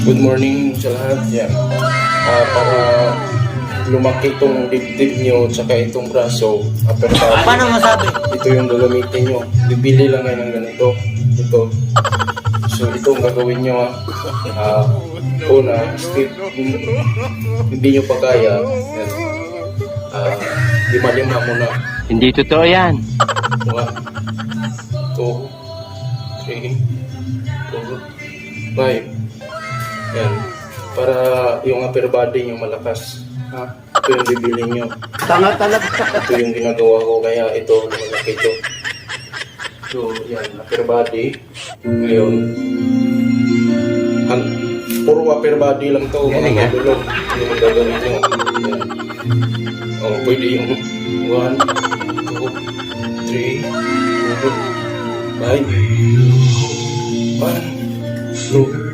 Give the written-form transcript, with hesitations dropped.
Good morning sa lahat. Yan. Para lumaki itong dibdib nyo tsaka itong braso, upper body. Paano masabi? Ito yung gagamitin nyo. Bibili lang ngayon ng ganito. Ito. So ito ang gagawin nyo. Una, step, hindi nyo pa kaya. Yan. Lima-lima muna. Hindi totoo yan. 1, 2, 3, 4, 5. Yan. Para yung upper body nyo malakas. Ito yung bibili nyo. Tanga talaga. Ito yung ginagawa ko, kaya ito, lumalaki ito. So, yan, upper body. Ngayon, puro upper body lang to, mga kadulog. Yung gagawin nyo. Yan. Pwede yung 1, 2, 3, 4, 5, 1, 2,